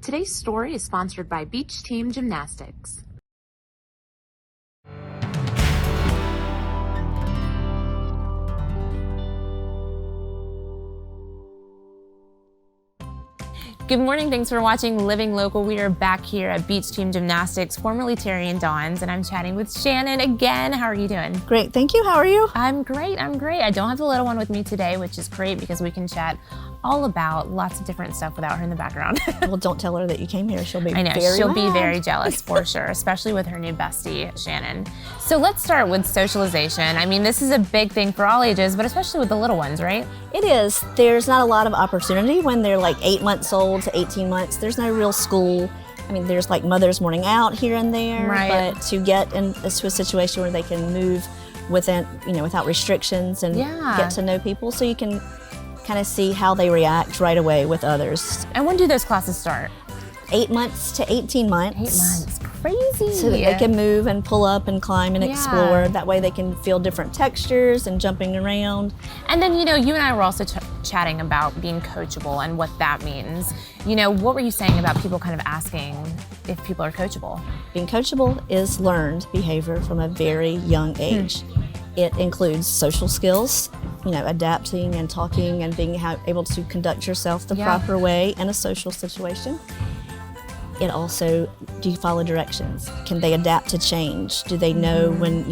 Today's story is sponsored by Beach Team Gymnastics. Good morning, thanks for watching Living Local. We are back here at Beach Team Gymnastics, formerly Terry and Dawn's, and I'm chatting with Shannon again. How are you doing? Great, thank you. How are you? I'm great, I don't have the little one with me today, which is great because we can chat all about lots of different stuff without her in the background. Well, don't tell her that you came here. She'll be I know, very she'll be mad. very jealous for sure, especially with her new bestie, Shannon. So let's start with socialization. I mean, this is a big thing for all ages, but especially with the little ones, right? It is. There's not a lot of opportunity when they're like 8 months old to 18 months. There's no real school. I mean, there's like Mother's Morning Out here and there, right. But to get into a situation where they can move within, without restrictions and get to know people, so you can kind of see how they react right away with others. And when do those classes start? 8 months to 18 months. 8 months, crazy. So that they can move and pull up and climb and explore. That way they can feel different textures and jumping around. And then, you and I were also chatting about being coachable and what that means. What were you saying about people kind of asking if people are coachable? Being coachable is learned behavior from a very young age. It includes social skills, adapting and talking and being able to conduct yourself the proper way in a social situation. It also, do you follow directions? Can they adapt to change? Do they know when,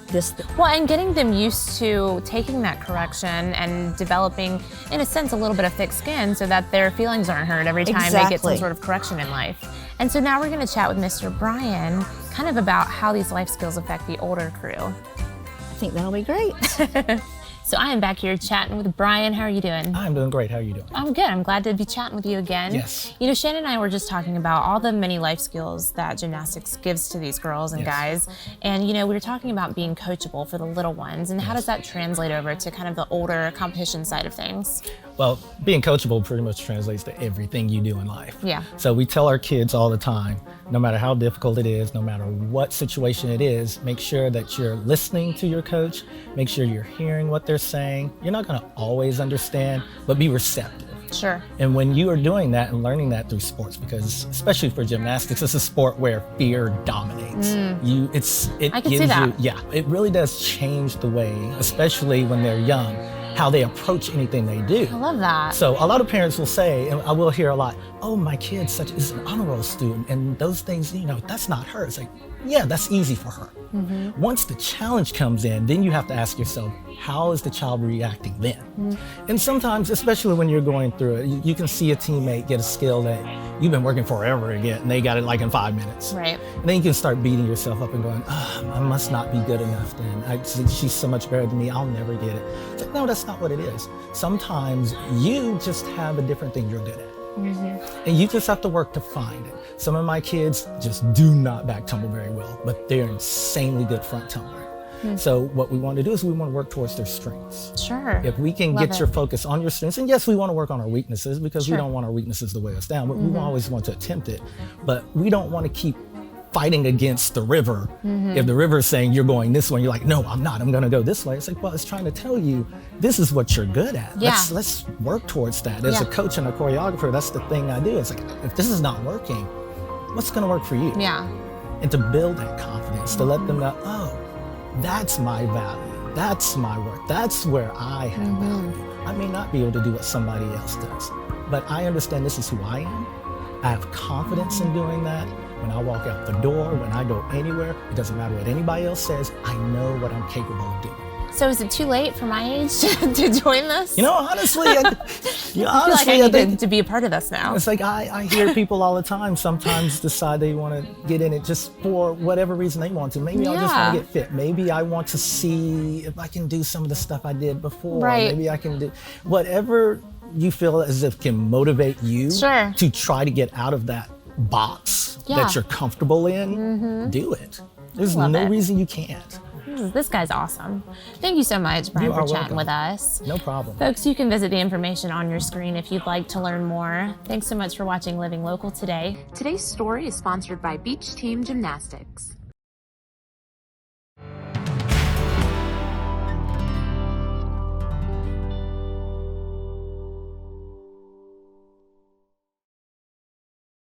this? Well, and getting them used to taking that correction and developing, in a sense, a little bit of thick skin so that their feelings aren't hurt every time they get some sort of correction in life. And so now we're going to chat with Mr. Brian kind of about how these life skills affect the older crew. I think that'll be great. So I am back here chatting with Brian. How are you doing? I'm doing great. How are you doing? I'm good. I'm glad to be chatting with you again. Yes. Shannon and I were just talking about all the many life skills that gymnastics gives to these girls and guys. And, we were talking about being coachable for the little ones. And how does that translate over to kind of the older competition side of things? Well, being coachable pretty much translates to everything you do in life. Yeah. So we tell our kids all the time, no matter how difficult it is, no matter what situation it is, make sure that you're listening to your coach, make sure you're hearing what they're saying. You're not going to always understand, but be receptive. Sure. And when you are doing that and learning that through sports, because especially for gymnastics, it's a sport where fear dominates. I can see that. It really does change the way, especially when they're young, how they approach anything they do. I love that. So a lot of parents will say, and I will hear a lot, oh, my kid is an honor roll student, and those things, that's not her. It's like, yeah, that's easy for her. Mm-hmm. Once the challenge comes in, then you have to ask yourself, how is the child reacting then? Mm-hmm. And sometimes, especially when you're going through it, you can see a teammate get a skill that you've been working forever to get, and they got it like in 5 minutes. Right. And then you can start beating yourself up and going, I must not be good enough then. She's so much better than me, I'll never get it. It's like, no, that's not what it is. Sometimes you just have a different thing you're good at. Mm-hmm. And you just have to work to find it. Some of my kids just do not back tumble very well, but they're insanely good front tumbler. Mm-hmm. So what we want to do is we want to work towards their strengths. Sure. If we can get your focus on your strengths, and yes, we want to work on our weaknesses because we don't want our weaknesses to weigh us down, but we always want to attempt it. But we don't want to keep fighting against the river. If the river is saying you're going this way, and you're like, no, I'm not, I'm going to go this way. It's like, well, it's trying to tell you this is what you're good at. Yeah. Let's work towards that. As a coach and a choreographer, that's the thing I do. It's like, if this is not working, what's going to work for you? Yeah. And to build that confidence, to let them know, oh, that's my value. That's my work. That's where I have value. I may not be able to do what somebody else does, but I understand this is who I am. I have confidence in doing that. When I walk out the door, when I go anywhere, it doesn't matter what anybody else says, I know what I'm capable of doing. So is it too late for my age to join this? Honestly, I need to be a part of this now. It's like I hear people all the time sometimes decide they want to get in it just for whatever reason they want to. Maybe I just want to get fit. Maybe I want to see if I can do some of the stuff I did before. Right. Maybe I can do whatever you feel as if can motivate you to try to get out of that box that you're comfortable in. Do it. There's no reason you can't. This guy's awesome. Thank you so much, Brian, for chatting with us. No problem. Folks, you can visit the information on your screen if you'd like to learn more. Thanks so much for watching Living Local today. Today's story is sponsored by Beach Team Gymnastics.